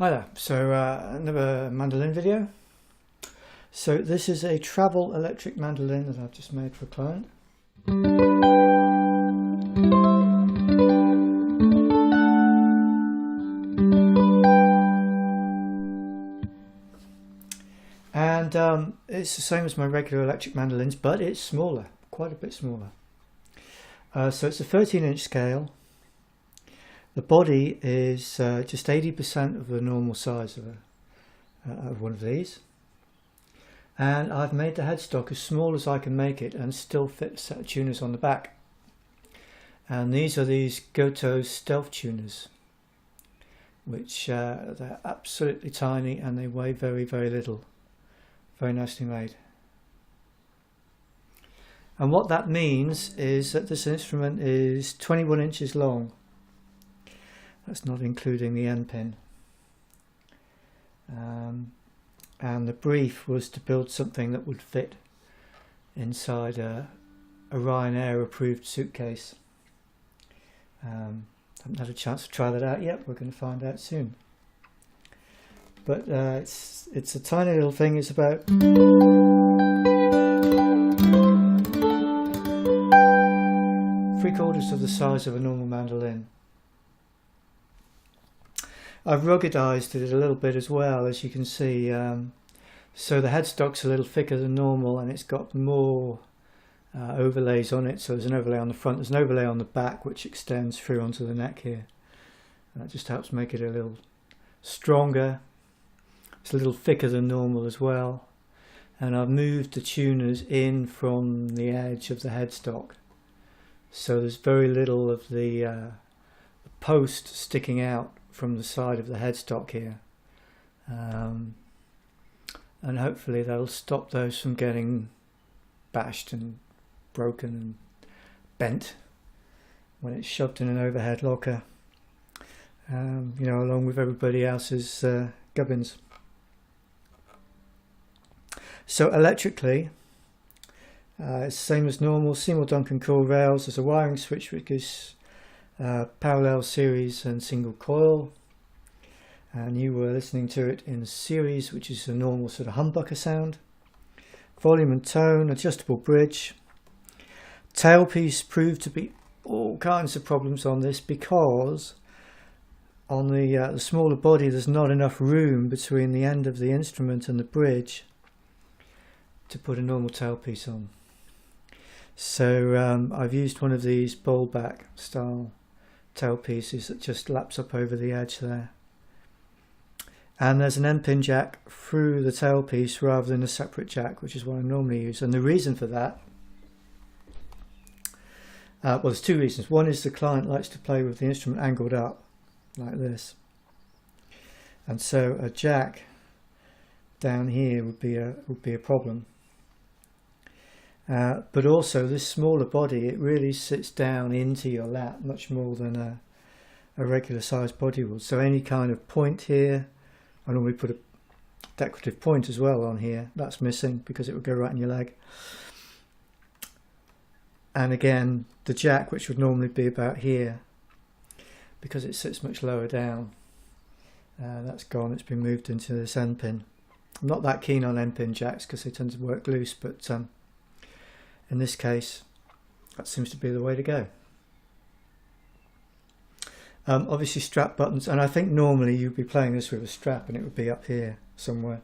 Hi there, so another mandolin video. So this is a travel electric mandolin that I've just made for a client. And it's the same as my regular electric mandolins, but it's smaller, quite a bit smaller. So it's a 13-inch scale. The body is just 80% of the normal size of one of these, and I've made the headstock as small as I can make it and still fit a set of tuners on the back. And these are these Gotoh stealth tuners, which they're absolutely tiny and they weigh very, very little. Very nicely made. And what that means is that this instrument is 21 inches long. That's not including the endpin. And the brief was to build something that would fit inside a Ryanair approved suitcase. Haven't had a chance to try that out yet. We're going to find out soon. But it's a tiny little thing. It's about 3/4 of the size of a normal mandolin. I've ruggedized it a little bit as well, as you can see. So the headstock's a little thicker than normal, and it's got more overlays on it. So there's an overlay on the front, there's an overlay on the back, which extends through onto the neck here. And that just helps make it a little stronger. It's a little thicker than normal as well. And I've moved the tuners in from the edge of the headstock. So there's very little of the post sticking out from the side of the headstock here, and hopefully that'll stop those from getting bashed and broken and bent when it's shoved in an overhead locker, you know, along with everybody else's gubbins. So electrically, it's the same as normal. Seymour Duncan coil rails. There's a wiring switch which gives parallel series and single coil, and you were listening to it in series, which is a normal sort of humbucker sound. Volume and tone, adjustable bridge. Tailpiece proved to be all kinds of problems on this, because on the smaller body there's not enough room between the end of the instrument and the bridge to put a normal tailpiece on. So I've used one of these bowlback style tailpieces that just laps up over the edge there. And there's an endpin jack through the tailpiece rather than a separate jack, which is what I normally use. And the reason for that, well, there's two reasons. One is the client likes to play with the instrument angled up like this, and so a jack down here would be a problem. But also this smaller body, it really sits down into your lap much more than a regular sized body would. So any kind of point here, I normally put a decorative point as well on here, that's missing because it would go right in your leg. And again, the jack, which would normally be about here, because it sits much lower down, that's gone. It's been moved into this endpin. I'm not that keen on endpin jacks because they tend to work loose, but in this case, that seems to be the way to go. Obviously strap buttons, and I think normally you'd be playing this with a strap and it would be up here somewhere,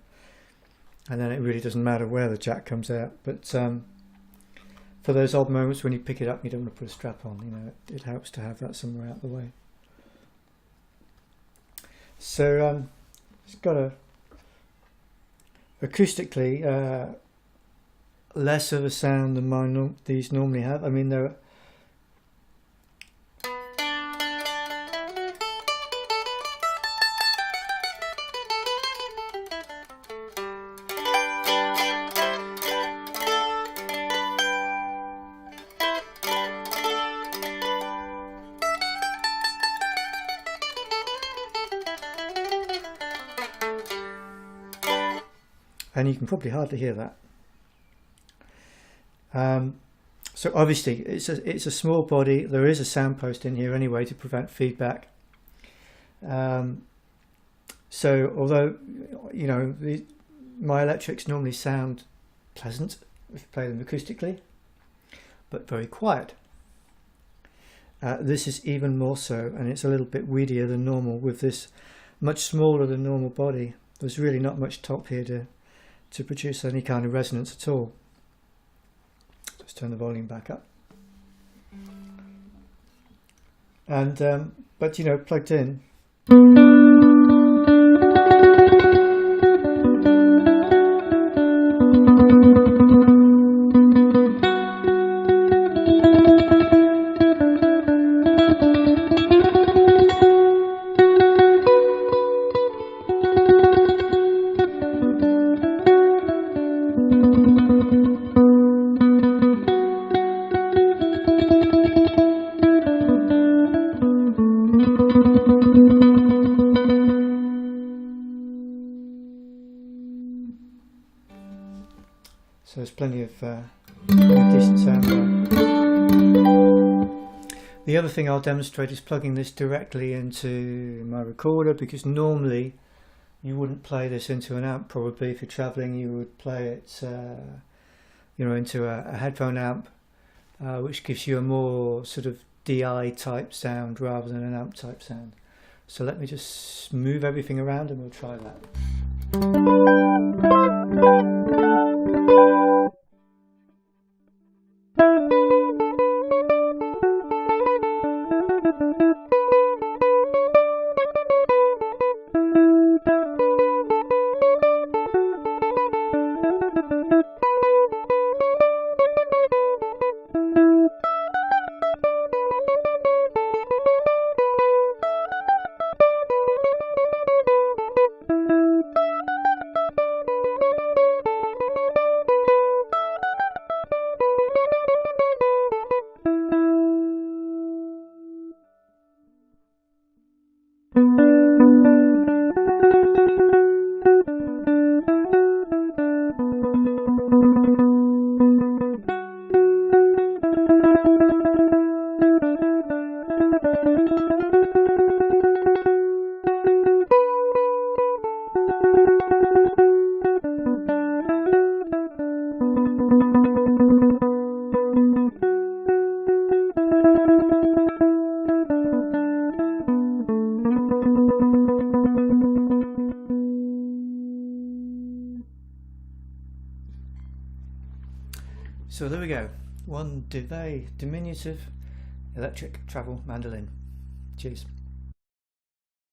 and then it really doesn't matter where the jack comes out. But for those odd moments when you pick it up and you don't want to put a strap on, you know, it helps to have that somewhere out the way. So it's got a acoustically less of a sound than these normally have. I mean, they're and you can probably hardly hear that. So obviously it's a small body. There is a sound post in here anyway to prevent feedback. So although, you know, my electrics normally sound pleasant if you play them acoustically, but very quiet. This is even more so, and it's a little bit weedier than normal with this much smaller than normal body. There's really not much top here to produce any kind of resonance at all. Let's turn the volume back up. And but you know, plugged in, so there's plenty of decent sound there. The other thing I'll demonstrate is plugging this directly into my recorder, because normally you wouldn't play this into an amp. Probably if you're traveling, you would play it you know, into a headphone amp, which gives you a more sort of DI type sound rather than an amp type sound. So let me just move everything around and we'll try that. So there we go, one diminutive electric travel mandolin. Cheers.